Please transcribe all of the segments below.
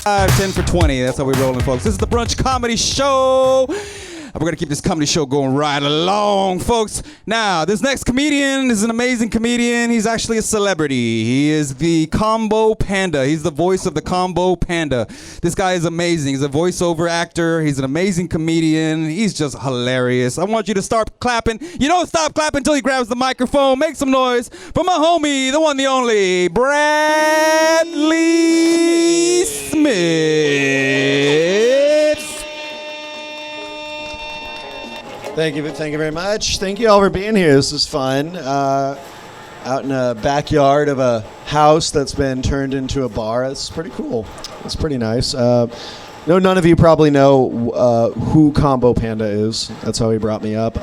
10 for 20. That's how we're rolling, folks. This is the Brunch Comedy Show. We're going to keep this comedy show going right along, folks. Now, this next comedian is an amazing comedian. He's actually a celebrity. He is the Combo Panda. He's the voice of the Combo Panda. This guy is amazing. He's a voiceover actor. He's an amazing comedian. He's just hilarious. I want you to start clapping. You don't stop clapping until he grabs the microphone. Make some noise for my homie, the one, the only, Bradley Smith. Thank you very much. Thank you all for being here. This is fun. Out in a backyard of a house that's been turned into a bar. It's pretty cool. It's pretty nice. No, none of you probably know who Combo Panda is. That's how he brought me up.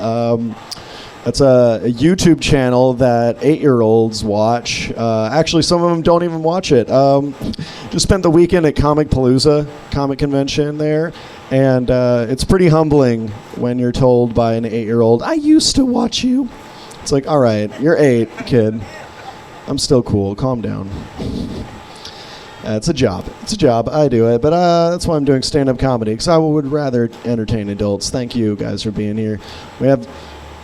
That's a YouTube channel that 8-year-olds watch. Actually, some of them don't even watch it. Just spent the weekend at Comic convention there. And it's pretty humbling when you're told by an 8-year-old, I used to watch you. It's like, all right, you're 8, kid. I'm still cool. Calm down. It's a job. It's a job. I do it. But that's why I'm doing stand-up comedy, because I would rather entertain adults. Thank you guys for being here. We have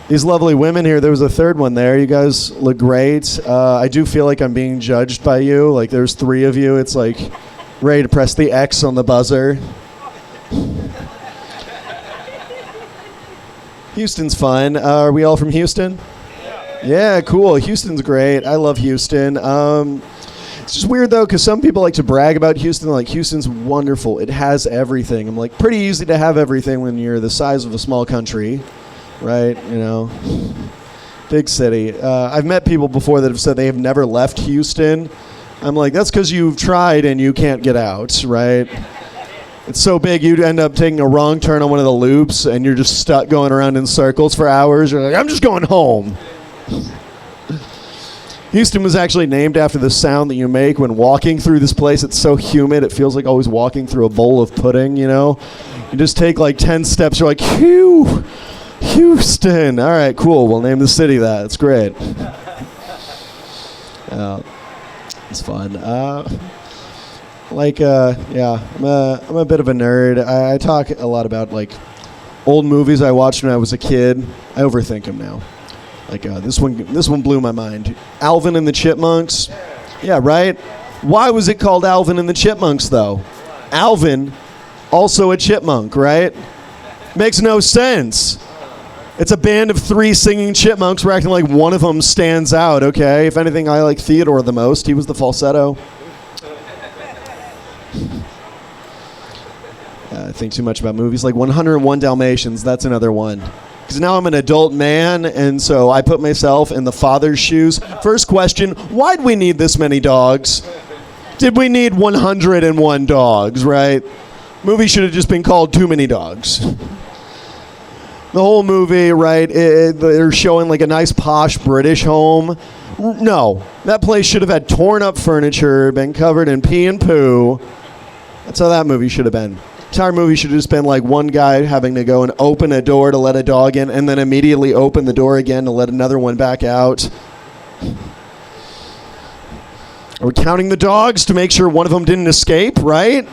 these lovely women here. There was a third one there. You guys look great. I do feel like I'm being judged by you. Like, there's 3 of you. It's like ready to press the X on the buzzer. Houston's fun. Are we all from Houston? Yeah, cool. Houston's great. I love Houston. It's just weird, though, because some people like to brag about Houston. Like, Houston's wonderful. It has everything. I'm like, pretty easy to have everything when you're the size of a small country, right? You know, big city. I've met people before that have said they have never left Houston. I'm like, that's because you've tried and you can't get out, right? It's so big, you'd end up taking a wrong turn on one of the loops, and you're just stuck going around in circles for hours. You're like, I'm just going home. Houston was actually named after the sound that you make when walking through this place. It's so humid, it feels like always walking through a bowl of pudding, you know? You just take like 10 steps, you're like, Houston. All right, cool, we'll name the city that. It's great. It's fun. Yeah, I'm a bit of a nerd. I talk a lot about, like, old movies I watched when I was a kid. I overthink them now. Like, this one blew my mind. Alvin and the Chipmunks. Yeah, right? Why was it called Alvin and the Chipmunks, though? Alvin, also a chipmunk, right? Makes no sense. It's a band of 3 singing chipmunks. We're acting like one of them stands out, okay? If anything, I like Theodore the most. He was the falsetto. I think too much about movies. Like 101 Dalmatians, that's another one. Because now I'm an adult man, and so I put myself in the father's shoes. First question, why'd we need this many dogs? Did we need 101 dogs, right? Movie should have just been called Too Many Dogs. The whole movie, right, they're showing like a nice posh British home. No, that place should have had torn up furniture, been covered in pee and poo. That's how that movie should have been. The entire movie should have just been like one guy having to go and open a door to let a dog in and then immediately open the door again to let another one back out. Are we counting the dogs to make sure one of them didn't escape, right?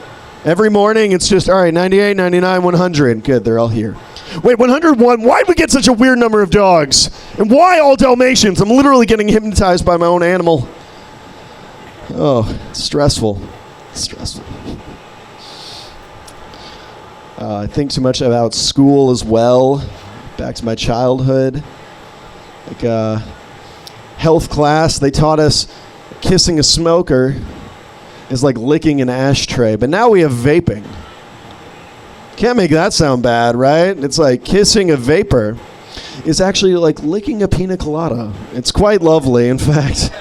Every morning it's just, all right, 98, 99, 100. Good, they're all here. Wait, 101, why'd we get such a weird number of dogs? And why all Dalmatians? I'm literally getting hypnotized by my own animal. Oh, it's stressful. It's stressful. I think too much about school as well. Back to my childhood. Like health class, they taught us kissing a smoker is like licking an ashtray. But now we have vaping. Can't make that sound bad, right? It's like kissing a vapor is actually like licking a pina colada. It's quite lovely, in fact.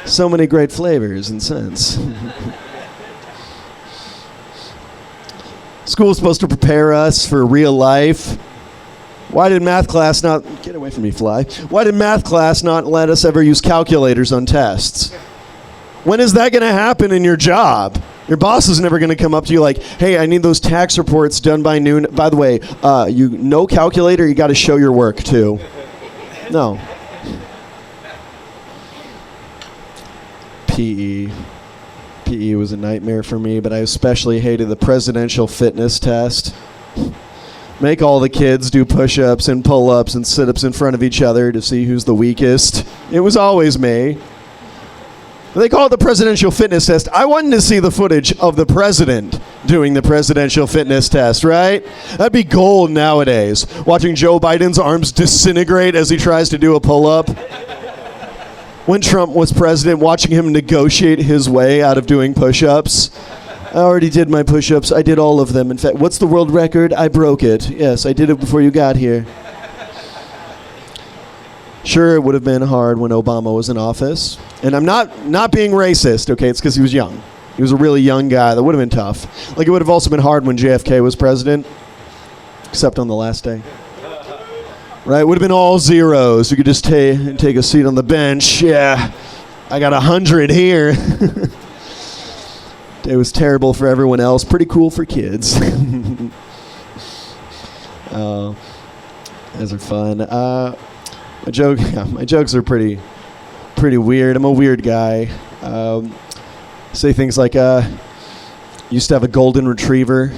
So many great flavors and scents. School's supposed to prepare us for real life. Why did math class not... Get away from me, fly. Why did math class not let us ever use calculators on tests? When is that going to happen in your job? Your boss is never going to come up to you like, hey, I need those tax reports done by noon. By the way, no calculator, you got to show your work, too. No. PE. PE was a nightmare for me, but I especially hated the presidential fitness test. Make all the kids do push-ups and pull-ups and sit-ups in front of each other to see who's the weakest. It was always me. They call it the presidential fitness test. I wanted to see the footage of the president doing the presidential fitness test, right? That'd be gold nowadays. Watching Joe Biden's arms disintegrate as he tries to do a pull-up. When Trump was president, watching him negotiate his way out of doing push-ups. I already did my push-ups. I did all of them. In fact, what's the world record? I broke it. Yes, I did it before you got here. Sure, it would have been hard when Obama was in office. And I'm not being racist, okay? It's because he was young. He was a really young guy. That would have been tough. Like, it would have also been hard when JFK was president, except on the last day. Right? It would have been all zeros. You could just take a seat on the bench. Yeah, I got 100 here. It was terrible for everyone else. Pretty cool for kids. Those are fun. My jokes are pretty weird. I'm a weird guy. Say things like, used to have a golden retriever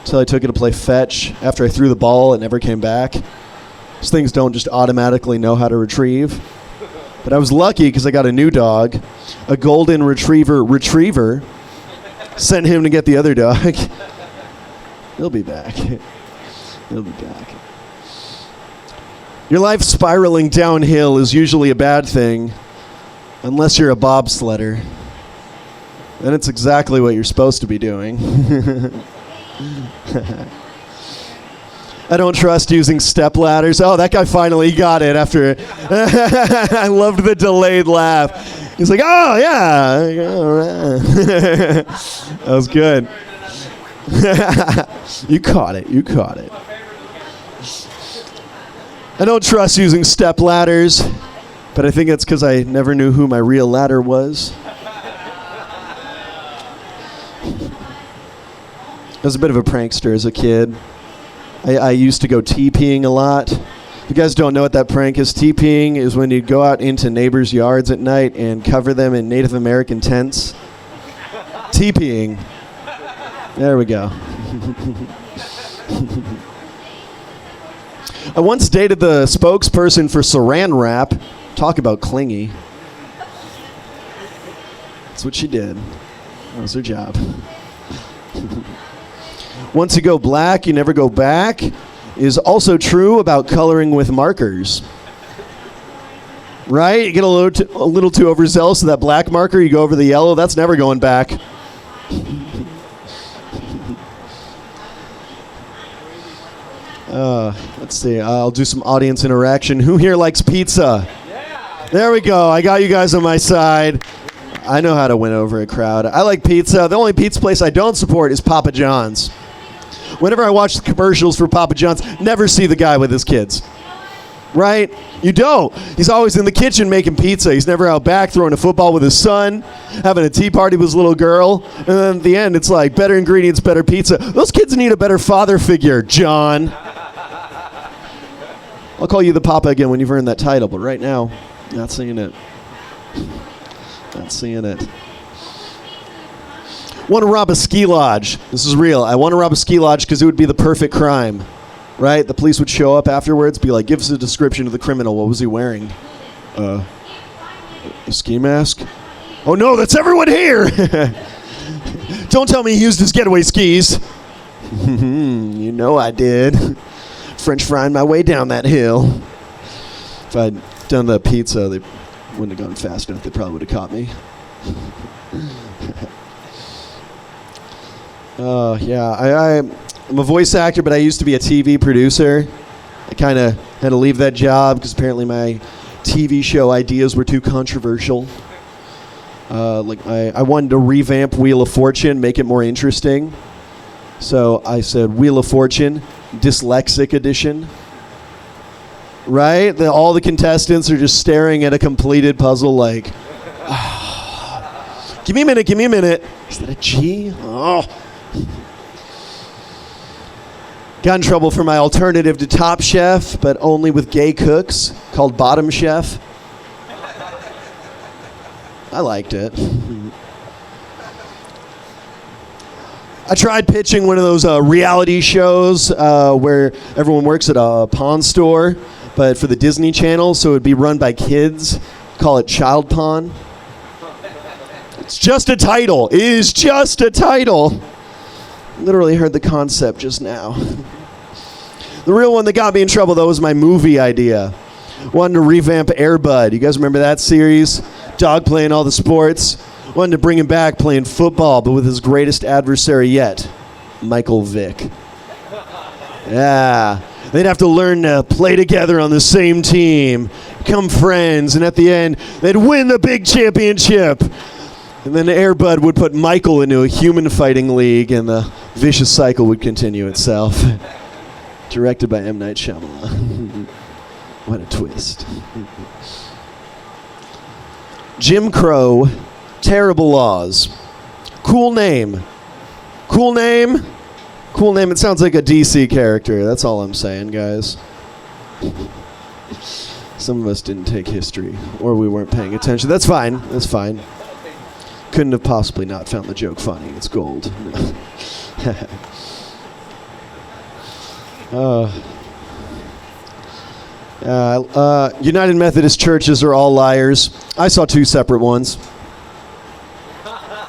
until I took it to play fetch. After I threw the ball, it never came back. Those things don't just automatically know how to retrieve. But I was lucky because I got a new dog, a golden retriever. Sent him to get the other dog. He'll be back. He'll be back. Your life spiraling downhill is usually a bad thing, unless you're a bobsledder. Then it's exactly what you're supposed to be doing. I don't trust using step ladders. Oh, that guy finally got it after. I loved the delayed laugh. He's like, oh, yeah. All right. That was good. You caught it. I don't trust using step ladders, but I think it's because I never knew who my real ladder was. I was a bit of a prankster as a kid. I used to go TPing a lot. If you guys don't know what that prank is, TPing is when you go out into neighbors' yards at night and cover them in Native American tents. TPing. There we go. I once dated the spokesperson for Saran Wrap. Talk about clingy. That's what she did. That was her job. Once you go black, you never go back is also true about coloring with markers. Right? You get a little too overzealous with that black marker, you go over the yellow, that's never going back. Let's see. I'll do some audience interaction. Who here likes pizza? Yeah. There we go. I got you guys on my side. I know how to win over a crowd. I like pizza. The only pizza place I don't support is Papa John's. Whenever I watch the commercials for Papa John's, never see the guy with his kids. Right? You don't. He's always in the kitchen making pizza. He's never out back throwing a football with his son, having a tea party with his little girl. And then at the end, it's like, better ingredients, better pizza. Those kids need a better father figure, John. I'll call you the Papa again when you've earned that title, but right now, not seeing it. Not seeing it. Want to rob a ski lodge. This is real. I want to rob a ski lodge because it would be the perfect crime. Right? The police would show up afterwards, be like, give us a description of the criminal. What was he wearing? A ski mask? Oh no, that's everyone here! Don't tell me he used his getaway skis. You know I did. French frying my way down that hill. If I'd done the pizza, they wouldn't have gone fast enough. They probably would have caught me. Yeah, I'm a voice actor, but I used to be a TV producer. I kind of had to leave that job because apparently my TV show ideas were too controversial. I wanted to revamp Wheel of Fortune, make it more interesting. So I said Wheel of Fortune, dyslexic edition. Right? All the contestants are just staring at a completed puzzle like, give me a minute. Is that a G? Oh. Got in trouble for my alternative to Top Chef, but only with gay cooks, called Bottom Chef. I liked it. I tried pitching one of those reality shows where everyone works at a pawn store, but for the Disney Channel, so it would be run by kids. Call it Child Pawn. It's just a title. It is just a title. Literally heard the concept just now. The real one that got me in trouble, though, was my movie idea. Wanted to revamp Air Bud. You guys remember that series? Dog playing all the sports. Wanted to bring him back playing football, but with his greatest adversary yet, Michael Vick. Yeah. They'd have to learn to play together on the same team, become friends, and at the end, they'd win the big championship. And then Air Bud would put Michael into a human fighting league, and the vicious cycle would continue itself. Directed by M. Night Shyamalan. What a twist. Jim Crow, Terrible Laws. Cool name. Cool name? Cool name. It sounds like a DC character. That's all I'm saying, guys. Some of us didn't take history, or we weren't paying attention. That's fine. That's fine. Couldn't have possibly not found the joke funny. It's gold. United Methodist churches are all liars. I saw 2 separate ones.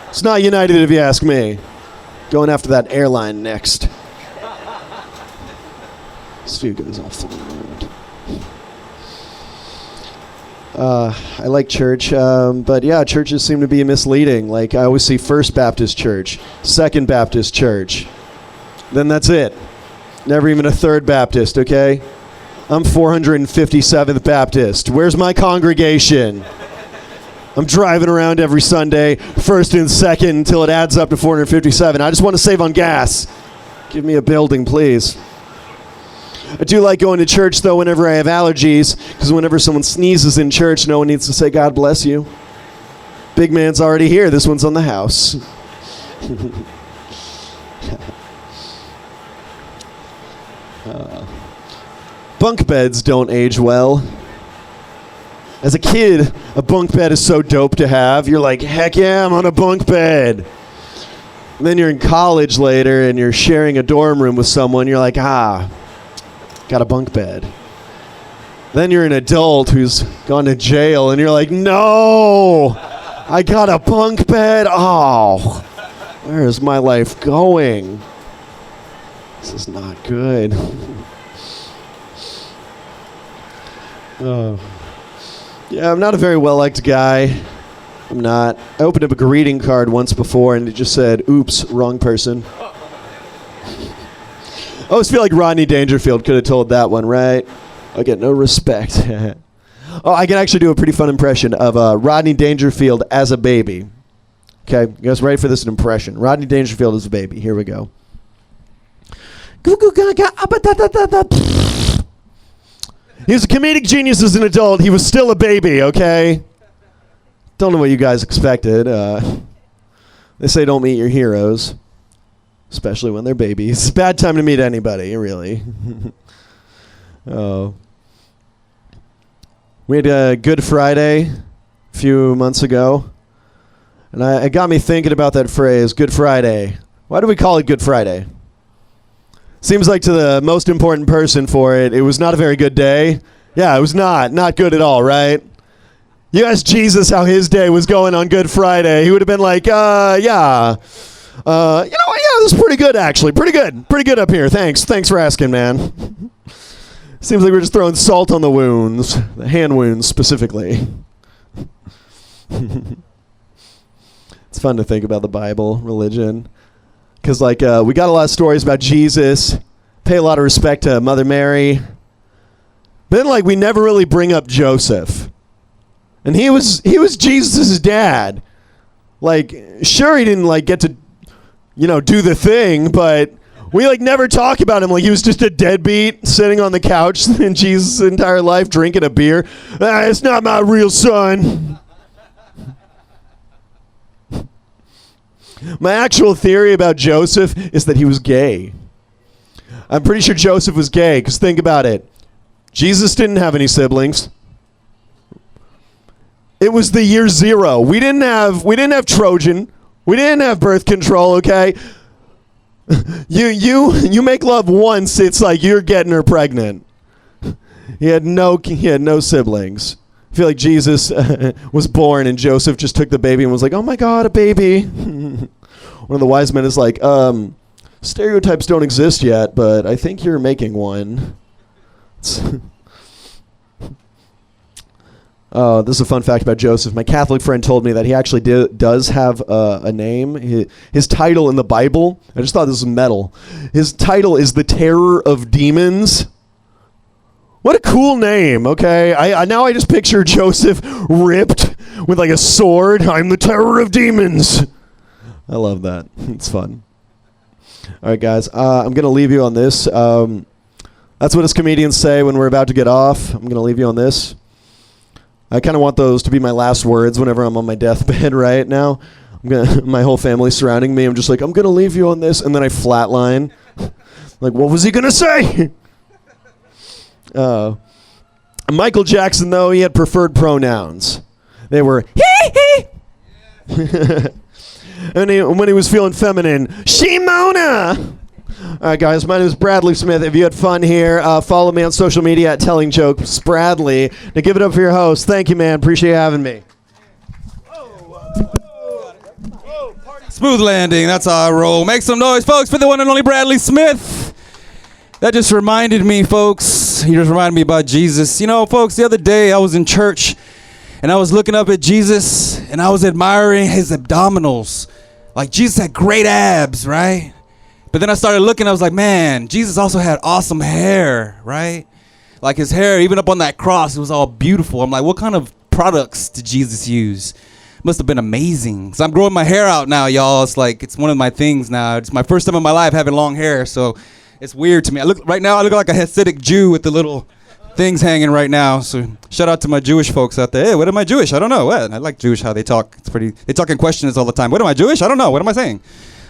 It's not United if you ask me. Going after that airline next. This view goes off the road. I like church, but yeah, churches seem to be misleading. Like, I always see First Baptist Church, Second Baptist Church. Then that's it. Never even a Third Baptist, okay? I'm 457th Baptist. Where's my congregation? I'm driving around every Sunday, first and second, until it adds up to 457. I just want to save on gas. Give me a building, please. I do like going to church, though, whenever I have allergies, because whenever someone sneezes in church, no one needs to say, God bless you. Big man's already here. This one's on the house. Bunk beds don't age well. As a kid, a bunk bed is so dope to have. You're like, heck yeah, I'm on a bunk bed. And then you're in college later and you're sharing a dorm room with someone. You're like, got a bunk bed. Then you're an adult who's gone to jail and you're like, no, I got a bunk bed. Oh, where is my life going? This is not good. Yeah, I'm not a very well-liked guy. I'm not. I opened up a greeting card once before, and it just said, oops, wrong person. I always feel like Rodney Dangerfield could have told that one, right? I get no respect. Oh, I can actually do a pretty fun impression of Rodney Dangerfield as a baby. Okay, you guys ready for this impression? Rodney Dangerfield as a baby. Here we go. He was a comedic genius as an adult. He was still a baby, okay? Don't know what you guys expected. They say don't meet your heroes, especially when they're babies. Bad time to meet anybody, really. Oh. We had a Good Friday a few months ago, and it got me thinking about that phrase, Good Friday. Why do we call it Good Friday? Seems like to the most important person for it, it was not a very good day. Yeah, it was not good at all, right? You asked Jesus how his day was going on Good Friday. He would have been like, yeah. You know what? Yeah, this is pretty good, actually. Pretty good up here. Thanks for asking, man. Seems like we're just throwing salt on the wounds, the hand wounds specifically. It's fun to think about the Bible, religion. Because, like, we got a lot of stories about Jesus, pay a lot of respect to Mother Mary. But then, like, we never really bring up Joseph. And he was Jesus' dad. Like, sure, he didn't, like, get to, do the thing, but we, like, never talk about him. Like, he was just a deadbeat sitting on the couch in Jesus' entire life drinking a beer. It's not my real son. My actual theory about Joseph is that he was gay. I'm pretty sure Joseph was gay, because think about it. Jesus didn't have any siblings. It was the year 0. We didn't have Trojan. We didn't have birth control, okay? You make love once, it's like you're getting her pregnant. He had no siblings. I feel like Jesus was born and Joseph just took the baby and was like, oh my God, a baby. One of the wise men is like, stereotypes don't exist yet, but I think you're making one. This is a fun fact about Joseph. My Catholic friend told me that he actually does have a name. His title in the Bible, I just thought this was metal. His title is the Terror of Demons. What a cool name, okay? I now I just picture Joseph ripped with like a sword. I'm the Terror of Demons. I love that. It's fun. All right, guys. I'm going to leave you on this. That's what us comedians say when we're about to get off. I'm going to leave you on this. I kind of want those to be my last words whenever I'm on my deathbed right now. My whole family surrounding me. I'm just like, I'm going to leave you on this. And then I flatline. Like, what was he going to say? Michael Jackson, though, he had preferred pronouns. They were he. And when he was feeling feminine, Shimona. All right, guys, my name is Bradley Smith. If you had fun here, follow me on social media at Telling Jokes Bradley. Now give it up for your host. Thank you, man. Appreciate you having me. Smooth landing. That's how I roll. Make some noise, folks, for the one and only Bradley Smith. That just reminded me, folks. He just reminded me about Jesus. You know, folks, the other day I was in church and I was looking up at Jesus and I was admiring his abdominals. Like, Jesus had great abs, right? But then I started looking, I was like, man, Jesus also had awesome hair, right? Like his hair, even up on that cross, it was all beautiful. I'm like, what kind of products did Jesus use? Must have been amazing. So I'm growing my hair out now, y'all. It's like, it's one of my things now. It's my first time in my life having long hair, so it's weird to me. I look like a Hasidic Jew with the little things hanging right now. So shout out to my Jewish folks out there. Hey, what am I Jewish? I don't know. What? I like Jewish how they talk. It's pretty. They talk in questions all the time. What am I Jewish? I don't know. What am I saying?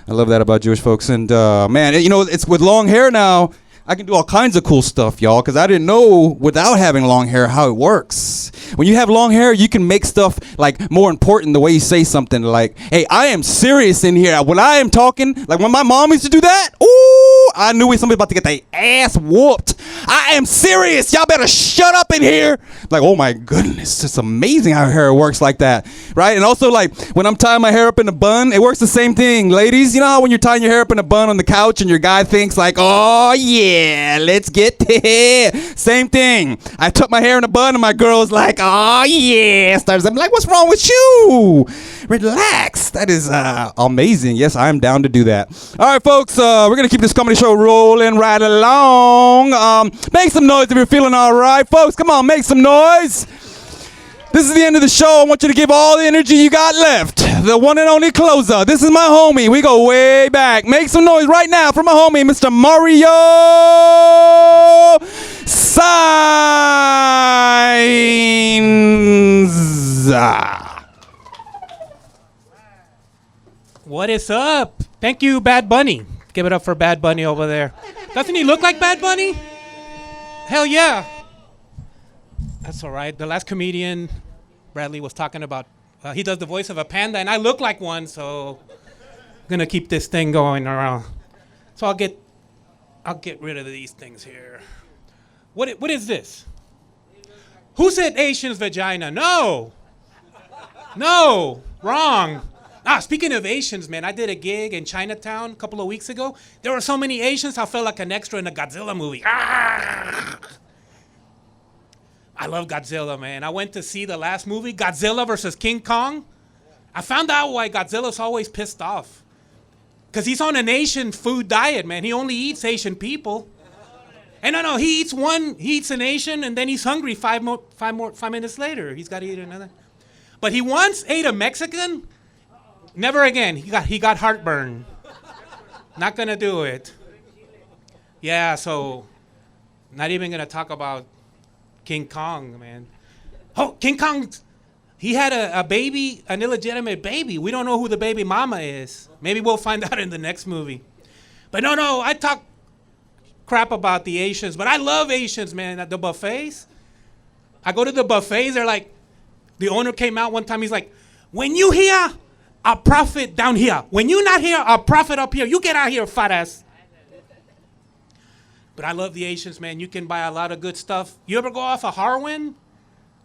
I love that about Jewish folks. And man, you know, it's with long hair now. I can do all kinds of cool stuff, y'all, because I didn't know without having long hair how it works. When you have long hair, you can make stuff like more important the way you say something like, hey, I am serious in here. When I am talking, like when my mom used to do that, ooh, I knew somebody about to get their ass whooped. I am serious. Y'all better shut up in here. Like, oh my goodness, it's amazing how hair works like that, right? And also, like, when I'm tying my hair up in a bun, it works the same thing. Ladies, you know how when you're tying your hair up in a bun on the couch and your guy thinks like, oh yeah, let's get there. Same thing. I took my hair in a bun and my girl's like, oh yeah. I'm like, what's wrong with you? Relax. That is amazing. Yes, I'm down to do that. All right, folks, we're going to keep this comedy show rolling right along. Make some noise if you're feeling all right. Folks, come on, make some noise. This is the end of the show. I want you to give all the energy you got left. The one and only closer. This is my homie. We go way back. Make some noise right now for my homie, Mr. Mario Saenz. What is up? Thank you, Bad Bunny. Give it up for Bad Bunny over there. Doesn't he look like Bad Bunny? Hell yeah. That's all right. The last comedian, Bradley, was talking about, he does the voice of a panda, and I look like one, so I'm going to keep this thing going around. So I'll get rid of these things here. What is this? Who said Asian's vagina? No, wrong. Speaking of Asians, man, I did a gig in Chinatown a couple of weeks ago. There were so many Asians, I felt like an extra in a Godzilla movie. I love Godzilla, man. I went to see the last movie, Godzilla versus King Kong. I found out why Godzilla's always pissed off. Because he's on an Asian food diet, man. He only eats Asian people. And no, he eats an Asian, and then he's hungry 5 minutes later. He's got to eat another. But he once ate a Mexican. Never again. He got heartburn. Not gonna do it. Yeah, so not even gonna talk about King Kong, man. Oh, King Kong, he had a baby, an illegitimate baby. We don't know who the baby mama is. Maybe we'll find out in the next movie. But no, I talk crap about the Asians, but I love Asians, man. At the buffets, I go to the buffets, they're like, the owner came out one time, he's like, when you here, I'll profit down here. When you're not here, I'll profit up here. You get out here, fat ass. But I love the Asians, man. You can buy a lot of good stuff. You ever go off of Harwin,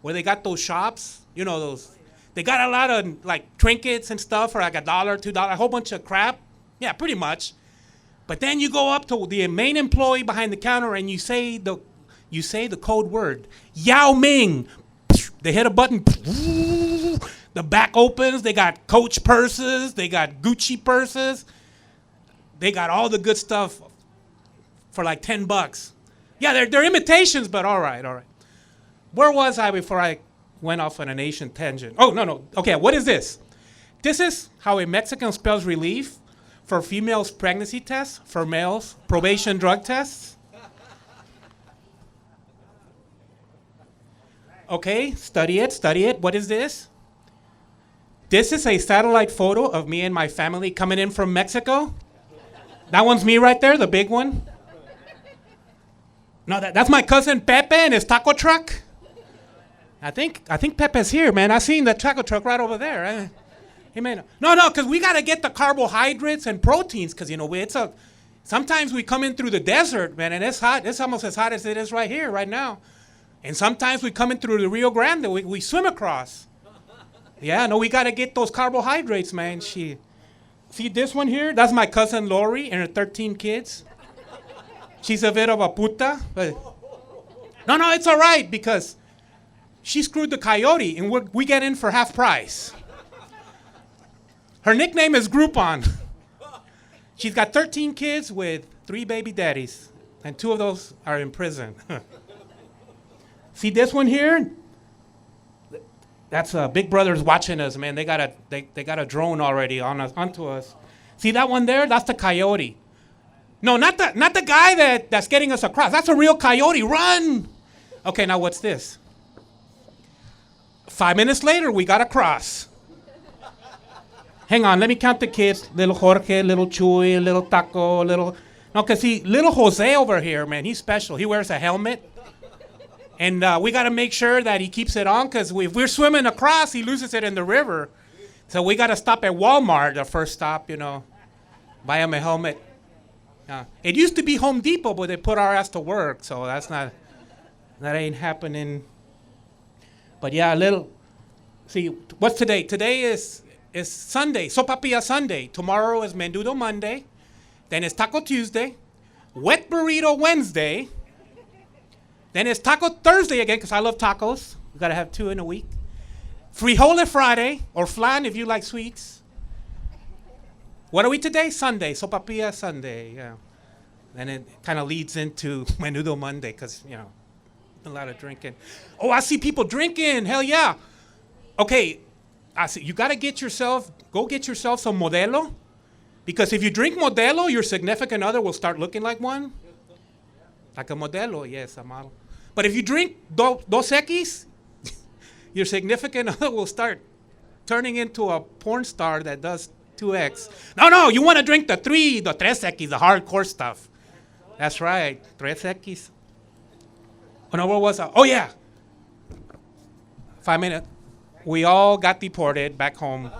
where they got those shops? You know those. They got a lot of like trinkets and stuff for like $1, $2, a whole bunch of crap. Yeah, pretty much. But then you go up to the main employee behind the counter and you say the code word, Yao Ming. They hit a button. The back opens. They got Coach purses. They got Gucci purses. They got all the good stuff for like $10. Yeah, they're imitations, but all right. Where was I before I went off on an Asian tangent? Oh, no. Okay, what is this? This is how a Mexican spells relief for females' pregnancy tests, for males' probation drug tests. Okay, study it. What is this? This is a satellite photo of me and my family coming in from Mexico. That one's me right there, the big one. No, that's my cousin Pepe and his taco truck. I think Pepe's here, man. I seen the taco truck right over there. He may not. No, because we got to get the carbohydrates and proteins, because, sometimes we come in through the desert, man, and it's hot. It's almost as hot as it is right here, right now. And sometimes we come in through the Rio Grande. We swim across. Yeah, no, we got to get those carbohydrates, man. See this one here? That's my cousin Lori and her 13 kids. She's a bit of a puta. But no, it's all right, because she screwed the coyote, and we get in for half price. Her nickname is Groupon. She's got 13 kids with 3 baby daddies, and 2 of those are in prison. See this one here? That's Big Brother's watching us, man. They got a drone already onto us. See that one there? That's the coyote. No, not the guy that's getting us across. That's a real coyote. Run! Okay, now what's this? 5 minutes later, we got across. Hang on, let me count the kids. Little Jorge, little Chuy, little Taco, little... No, because little Jose over here, man, he's special. He wears a helmet. And we got to make sure that he keeps it on, because if we're swimming across, he loses it in the river. So we got to stop at Walmart, the first stop, buy him a helmet. It used to be Home Depot, but they put our ass to work, so that ain't happening. But yeah, see, what's today? Today is Sunday, Sopapilla Sunday. Tomorrow is Menudo Monday. Then it's Taco Tuesday. Wet Burrito Wednesday. Then it's Taco Thursday again, because I love tacos. You got to have 2 in a week. Frijole Friday, or flan if you like sweets. What are we today? Sunday, Sopapilla Sunday, yeah. And it kind of leads into Menudo Monday, because, a lot of drinking. Oh, I see people drinking, hell yeah. Okay, I see, you got to go get yourself some Modelo, because if you drink Modelo, your significant other will start looking like one. Like a Modelo, yes, a model. But if you drink Dos Equis, your significant other will start turning into a porn star that does 2X. No, you want to drink the Tres Equis, the hardcore stuff. That's right, Tres Equis. Oh, no, what was that? Oh, yeah. 5 minutes. We all got deported back home.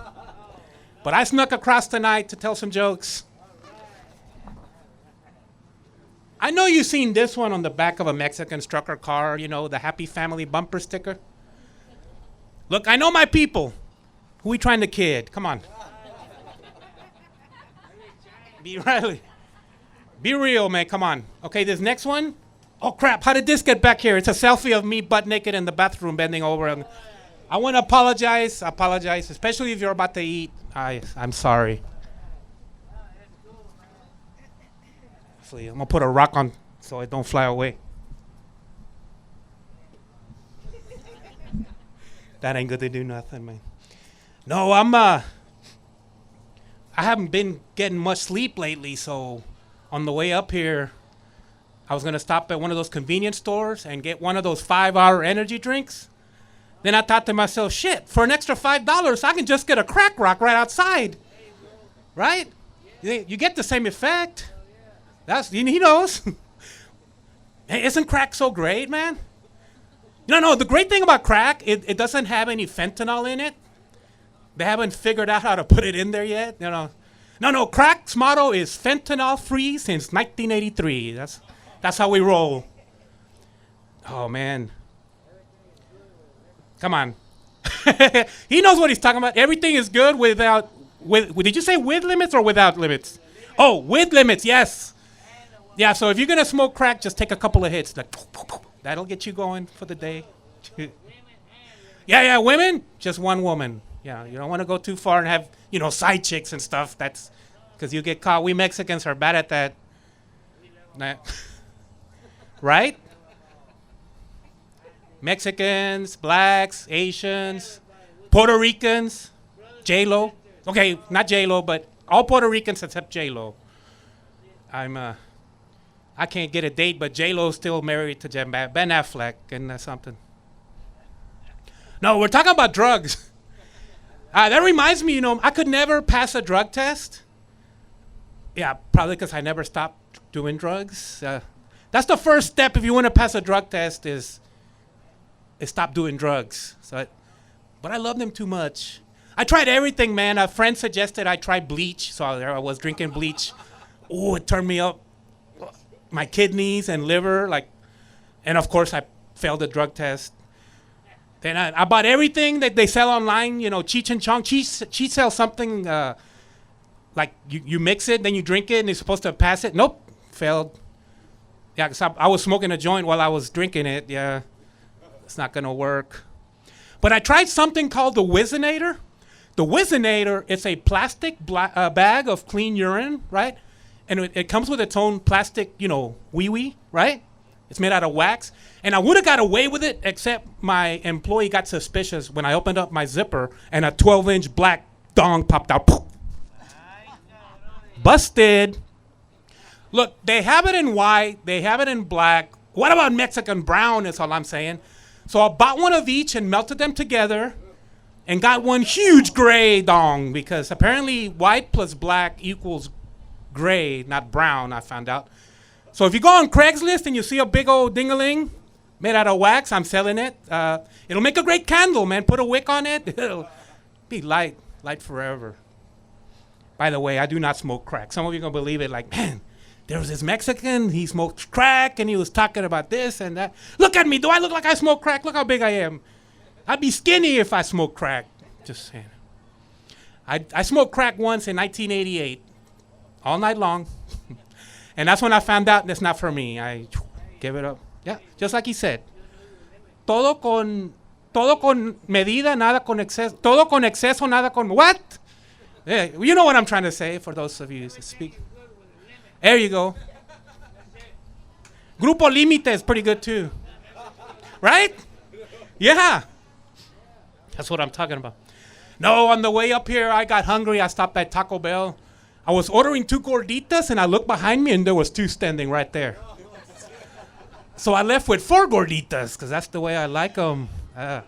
But I snuck across tonight to tell some jokes. I know you've seen this one on the back of a Mexican trucker car, the Happy Family bumper sticker. Look, I know my people. Who we trying to kid? Come on. Be real, man. Come on. Okay, this next one. Oh, crap. How did this get back here? It's a selfie of me butt naked in the bathroom bending over. I want to apologize, especially if you're about to eat. I'm sorry. I'm going to put a rock on so it don't fly away. That ain't going to do nothing, man. No, I haven't been getting much sleep lately, so on the way up here, I was going to stop at one of those convenience stores and get one of those 5-hour energy drinks. Then I thought to myself, shit, for an extra $5, I can just get a crack rock right outside. Right? You get the same effect. He knows. Hey, isn't crack so great, man? No, the great thing about crack, it doesn't have any fentanyl in it. They haven't figured out how to put it in there yet. You know, no. Crack's motto is fentanyl free since 1983. That's how we roll. Oh man, come on. He knows what he's talking about. Everything is good without. Did you say with limits or without limits? Oh, with limits. Yes. Yeah. So if you're gonna smoke crack, just take a couple of hits. Like that'll get you going for the day. Yeah. Women, just one woman. Yeah, you don't want to go too far and have, side chicks and stuff. That's because you get caught. We Mexicans are bad at that. Right? Mexicans, blacks, Asians, Puerto Ricans, J-Lo. Okay, not J-Lo, but all Puerto Ricans except J-Lo. I can't get a date, but J-Lo's still married to Ben Affleck and something. No, we're talking about drugs. That reminds me, I could never pass a drug test. Yeah, probably because I never stopped doing drugs. That's the first step if you want to pass a drug test is stop doing drugs. But I love them too much. I tried everything, man. A friend suggested I try bleach, so I was drinking bleach. Oh, it turned me up. My kidneys and liver, and of course I failed the drug test. Then I bought everything that they sell online, Cheech and Chong. Cheech sells something like you mix it, then you drink it, and you're supposed to pass it. Nope, failed. Yeah, 'cause I was smoking a joint while I was drinking it. Yeah, it's not gonna work. But I tried something called the Whizzinator. The Whizzinator is a plastic bag of clean urine, right? And it comes with its own plastic, wee-wee, right? It's made out of wax. And I would have got away with it, except my employee got suspicious when I opened up my zipper and a 12-inch black dong popped out. Busted. Look, they have it in white. They have it in black. What about Mexican brown is all I'm saying. So I bought one of each and melted them together and got one huge gray dong because apparently white plus black equals gray, not brown, I found out. So if you go on Craigslist and you see a big old ding-a-ling made out of wax, I'm selling it. It'll make a great candle, man. Put a wick on it. It'll be light forever. By the way, I do not smoke crack. Some of you are going to believe it man, there was this Mexican, he smoked crack and he was talking about this and that. Look at me. Do I look like I smoke crack? Look how big I am. I'd be skinny if I smoked crack. Just saying. I smoked crack once in 1988. All night long. And that's when I found out that's not for me. I gave it up. Yeah, just like he said. Todo con medida, nada con exceso. Todo con exceso, nada con what? Yeah, you know what I'm trying to say for those of you who speak. There you go. Grupo Límite is pretty good too. Right? Yeah. That's what I'm talking about. No, on the way up here, I got hungry. I stopped at Taco Bell. I was ordering 2 gorditas, and I looked behind me, and there was 2 standing right there. So I left with 4 gorditas, because that's the way I like them. But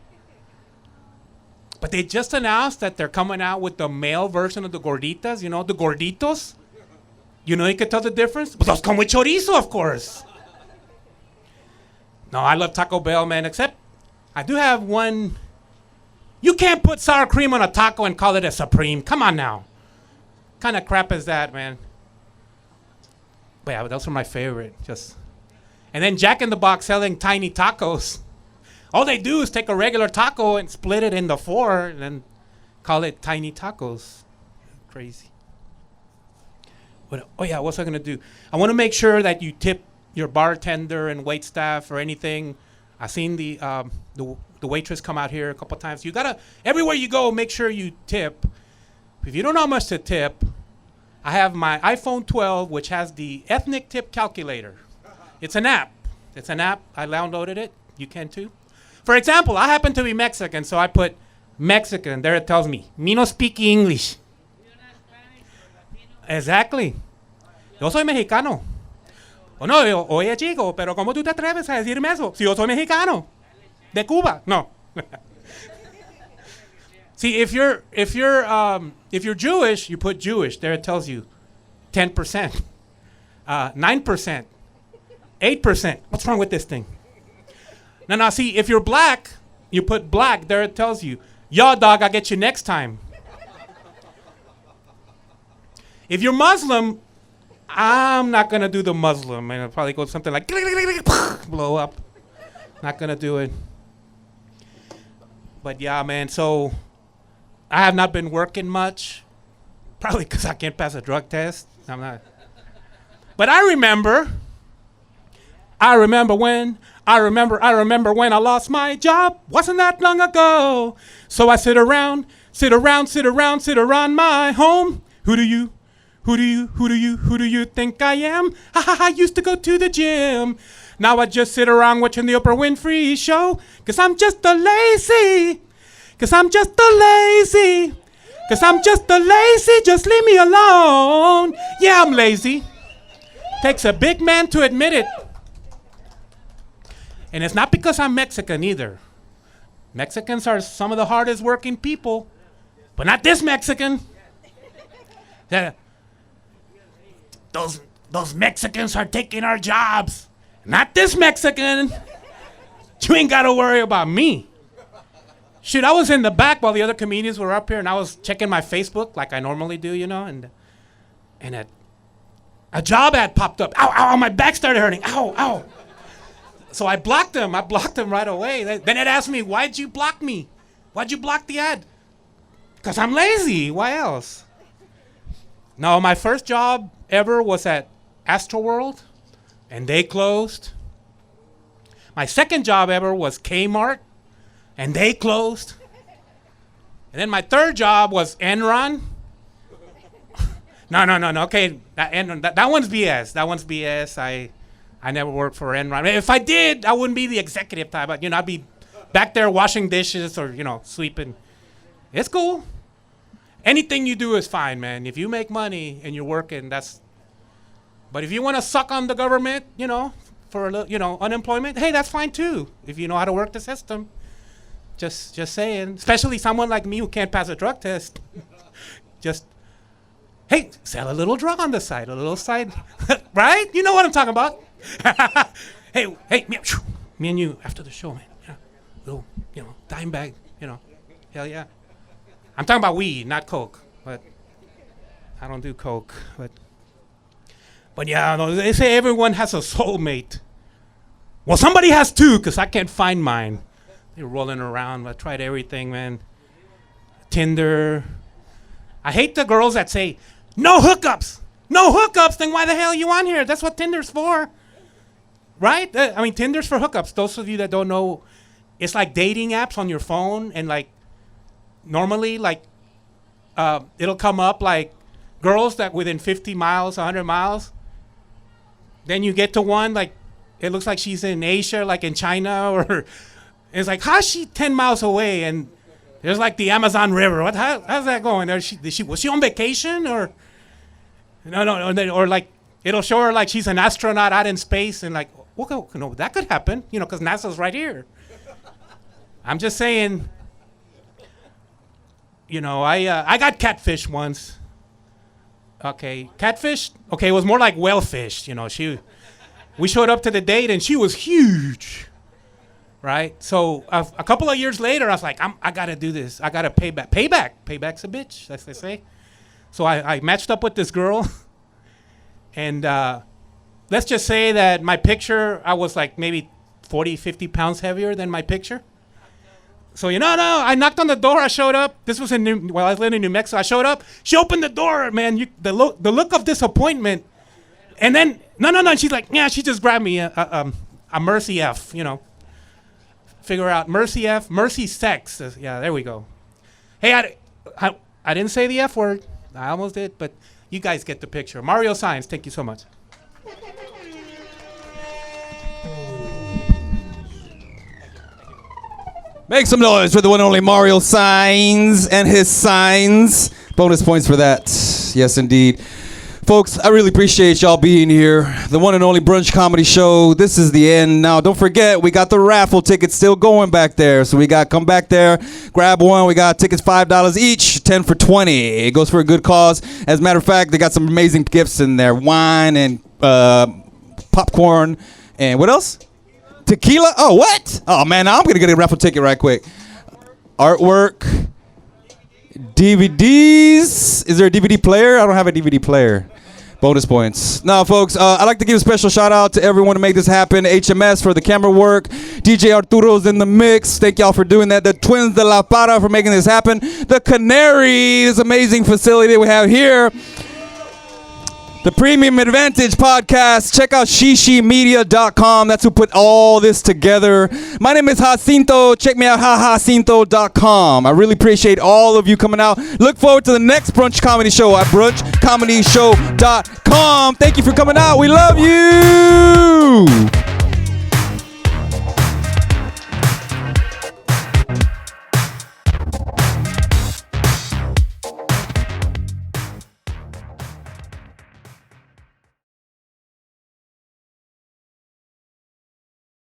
they just announced that they're coming out with the male version of the gorditas, the gorditos. You can tell the difference? But those come with chorizo, of course. No, I love Taco Bell, man, except I do have one. You can't put sour cream on a taco and call it a Supreme. Come on now. Kind of crap is that, man? But yeah, those are my favorite. And then Jack in the Box selling tiny tacos. All they do is take a regular taco and split it into 4 and then call it tiny tacos. Crazy. What's I gonna do? I want to make sure that you tip your bartender and wait staff or anything. I've seen the waitress come out here a couple times. You gotta, everywhere you go, make sure you tip. If you don't know how much to tip, I have my iPhone 12, which has the ethnic tip calculator. It's an app. I downloaded it. You can too. For example, I happen to be Mexican, so I put Mexican. There it tells me no speak English. Exactly. Yo soy mexicano. No, oye chico, pero ¿cómo tú te atreves a decirme eso? Si yo soy mexicano. De Cuba. No. See, if you're Jewish, you put Jewish. There it tells you 10%, 9%, 8%. What's wrong with this thing? Now, see, if you're black, you put black. There it tells you, yo, dog, I'll get you next time. If you're Muslim, I'm not gonna do the Muslim, and I'll probably go something like blow up. Not gonna do it. But yeah, man. So I have not been working much, probably because I can't pass a drug test. I'm not. But I remember when I lost my job. Wasn't that long ago? So I sit around my home. Who do you think I am? Ha ha ha, used to go to the gym. Now I just sit around watching the Oprah Winfrey show. Cause I'm just a lazy. Just leave me alone. Yeah, I'm lazy. Takes a big man to admit it. And it's not because I'm Mexican either. Mexicans are some of the hardest working people. But not this Mexican. Those Mexicans are taking our jobs. Not this Mexican. You ain't got to worry about me. Shoot, I was in the back while the other comedians were up here, and I was checking my Facebook like I normally do, you know, and a job ad popped up. Ow, ow, my back started hurting. Ow, ow. So I blocked them right away. Then it asked me, why'd you block me? Why'd you block the ad? Because I'm lazy. Why else? No, my first job ever was at Astroworld, and they closed. My second job ever was Kmart, and they closed. And then my third job was Enron. No. Okay, that one's BS. That one's BS. I never worked for Enron. If I did, I wouldn't be the executive type. But, I'd be back there washing dishes or, sweeping. It's cool. Anything you do is fine, man. If you make money and you're working, that's... But if you want to suck on the government, for a little, unemployment, hey, that's fine too. If you know how to work the system. Just saying. Especially someone like me who can't pass a drug test. Just, hey, sell a little drug on the side, a little side, right? You know what I'm talking about. hey, me and you after the show, man. Yeah, little, dime bag, hell yeah. I'm talking about weed, not coke, but I don't do coke, but yeah, no, they say everyone has a soulmate. Well, somebody has two, because I can't find mine. They're rolling around. I tried everything, man. Tinder. I hate the girls that say, no hookups. No hookups, then why the hell are you on here? That's what Tinder's for. Right? Tinder's for hookups. Those of you that don't know, it's like dating apps on your phone, and normally it'll come up like girls that within 50 miles, 100 miles. Then you get to one, it looks like she's in Asia, like in China, or it's like, how's she 10 miles away? And there's the Amazon River. How's that going? Was she on vacation, or no, or it'll show her she's an astronaut out in space, and no, that could happen, because NASA's right here. I'm just saying, I got catfish once. Okay, catfish. Okay, it was more like whalefish. We showed up to the date and she was huge, right? So a couple of years later, I was like, I gotta do this. I gotta pay back. Payback's a bitch, as they say. So I matched up with this girl, and let's just say that my picture, I was maybe 40, 50 pounds heavier than my picture. So, I knocked on the door. I showed up. This was I was living in New Mexico. I showed up. She opened the door, man. The look of disappointment. And then, no. And she's like, yeah, she just grabbed me a Mercy F, Figure out Mercy F, Mercy Sex. Yeah, there we go. Hey, I didn't say the F word. I almost did, but you guys get the picture. Mario Saenz, thank you so much. Make some noise for the one and only Mario Saenz and his signs. Bonus points for that. Yes, indeed. Folks, I really appreciate y'all being here. The one and only Brunch Comedy Show. This is the end. Now, don't forget, we got the raffle tickets still going back there. So come back there, grab one. We got tickets $5 each, 10 for 20. It goes for a good cause. As a matter of fact, they got some amazing gifts in there. Wine and popcorn. And what else? Tequila? Oh, what? Oh, man, now I'm going to get a raffle ticket right quick. Artwork, DVDs. Is there a DVD player? I don't have a DVD player. Bonus points. Now, folks, I'd like to give a special shout out to everyone to make this happen. HMS for the camera work. DJ Arturo's in the mix. Thank y'all for doing that. The Twins de la Para for making this happen. The Canary, this amazing facility we have here. The Premium Advantage podcast. Check out shishimedia.com. That's who put all this together. My name is Jacinto. Check me out, jacinto.com. I really appreciate all of you coming out. Look forward to the next Brunch Comedy Show at brunchcomedyshow.com. Thank you for coming out. We love you.